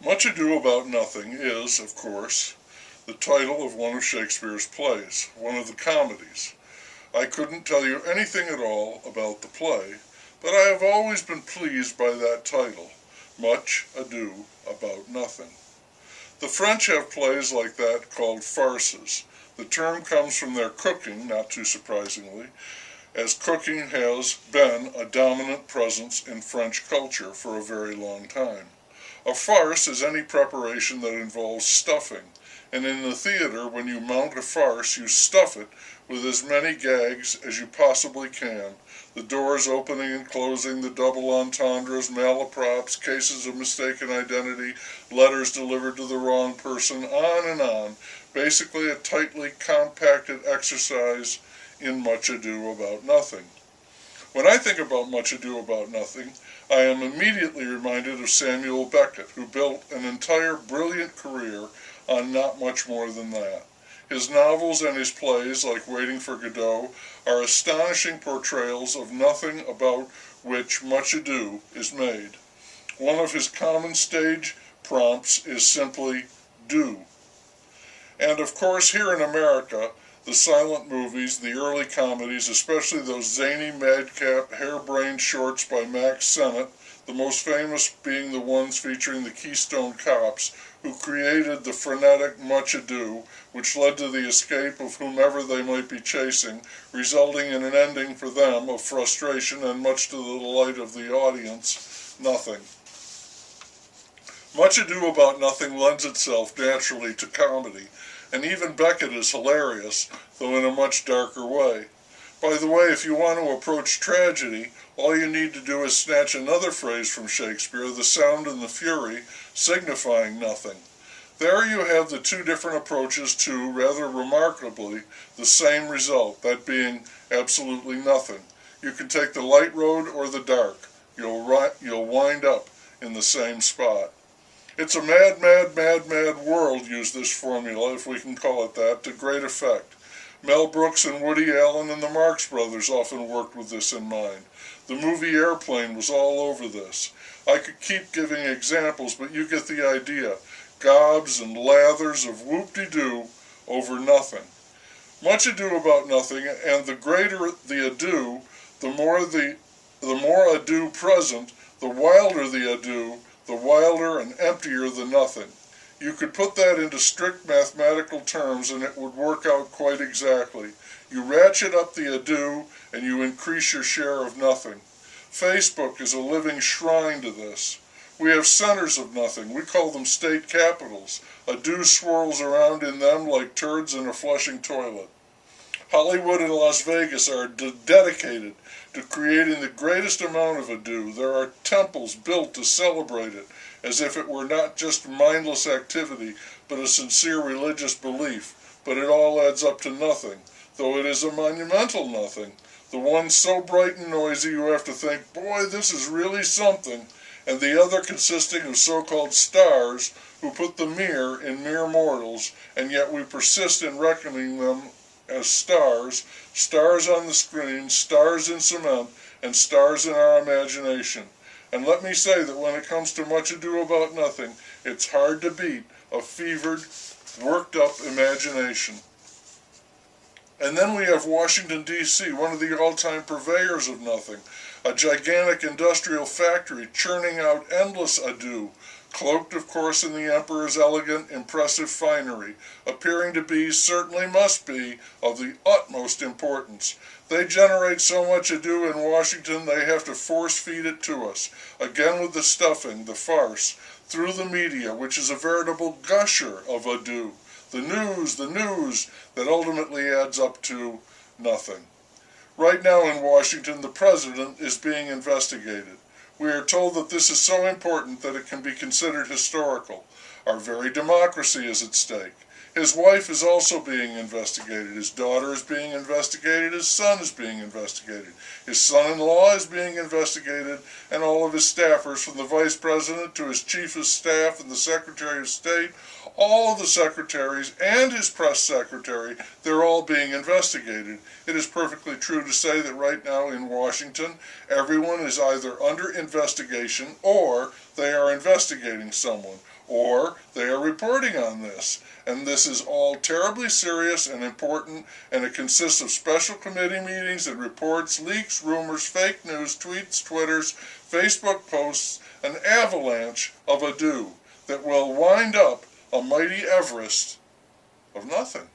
Much Ado About Nothing is, of course, the title of one of Shakespeare's plays, one of the comedies. I couldn't tell you anything at all about the play, but I have always been pleased by that title, Much Ado About Nothing. The French have plays like that called farces. The term comes from their cooking, not too surprisingly, as cooking has been a dominant presence in French culture for a very long time. A farce is any preparation that involves stuffing, and in the theater, when you mount a farce, you stuff it with as many gags as you possibly can, the doors opening and closing, the double entendres, malaprops, cases of mistaken identity, letters delivered to the wrong person, on and on. Basically a tightly compacted exercise in Much Ado About Nothing. When I think about Much Ado About Nothing, I am immediately reminded of Samuel Beckett, who built an entire brilliant career on not much more than that. His novels and his plays, like Waiting for Godot, are astonishing portrayals of nothing about which much ado is made. One of his common stage prompts is simply do. And of course, here in America, the silent movies, the early comedies, especially those zany, madcap, harebrained shorts by Max Sennett, the most famous being the ones featuring the Keystone Cops, who created the frenetic Much Ado, which led to the escape of whomever they might be chasing, resulting in an ending for them of frustration and, much to the delight of the audience, nothing. Much Ado About Nothing lends itself naturally to comedy, and even Beckett is hilarious, though in a much darker way. By the way, if you want to approach tragedy, all you need to do is snatch another phrase from Shakespeare, the sound and the fury, signifying nothing. There you have the two different approaches to, rather remarkably, the same result, that being absolutely nothing. You can take the light road or the dark. You'll wind up in the same spot. It's a mad, mad, mad, mad world used this formula, if we can call it that, to great effect. Mel Brooks and Woody Allen and the Marx Brothers often worked with this in mind. The movie Airplane was all over this. I could keep giving examples, but you get the idea. Gobs and lathers of whoop-de-doo over nothing. Much ado about nothing, and the greater the ado, the more ado present, the wilder the ado, the wilder and emptier the nothing. You could put that into strict mathematical terms and it would work out quite exactly. You ratchet up the ado and you increase your share of nothing. Facebook is a living shrine to this. We have centers of nothing. We call them state capitals. Ado swirls around in them like turds in a flushing toilet. Hollywood and Las Vegas are dedicated to creating the greatest amount of ado. There are temples built to celebrate it, as if it were not just mindless activity, but a sincere religious belief. But it all adds up to nothing, though it is a monumental nothing. The one so bright and noisy you have to think, boy, this is really something, and the other consisting of so-called stars who put the mere in mere mortals, and yet we persist in reckoning them as stars, stars on the screen, stars in cement, and stars in our imagination. And let me say that when it comes to Much Ado About Nothing, it's hard to beat a fevered, worked-up imagination. And then we have Washington, D.C., one of the all-time purveyors of nothing, a gigantic industrial factory churning out endless ado, cloaked, of course, in the emperor's elegant, impressive finery, appearing to be, certainly must be, of the utmost importance. They generate so much ado in Washington they have to force-feed it to us, again with the stuffing, the farce, through the media, which is a veritable gusher of ado. The news, that ultimately adds up to nothing. Right now in Washington, the president is being investigated. We are told that this is so important that it can be considered historical. Our very democracy is at stake. His wife is also being investigated. His daughter is being investigated. His son is being investigated. His son-in-law is being investigated, and all of his staffers, from the vice president to his chief of staff and the secretary of state, all of the secretaries and his press secretary, they're all being investigated. It is perfectly true to say that right now in Washington, everyone is either under investigation or they are investigating someone, or they are reporting on this. And this is all terribly serious and important, and it consists of special committee meetings and reports, leaks, rumors, fake news, tweets, Twitters, Facebook posts, an avalanche of ado that will wind up a mighty Everest of nothing.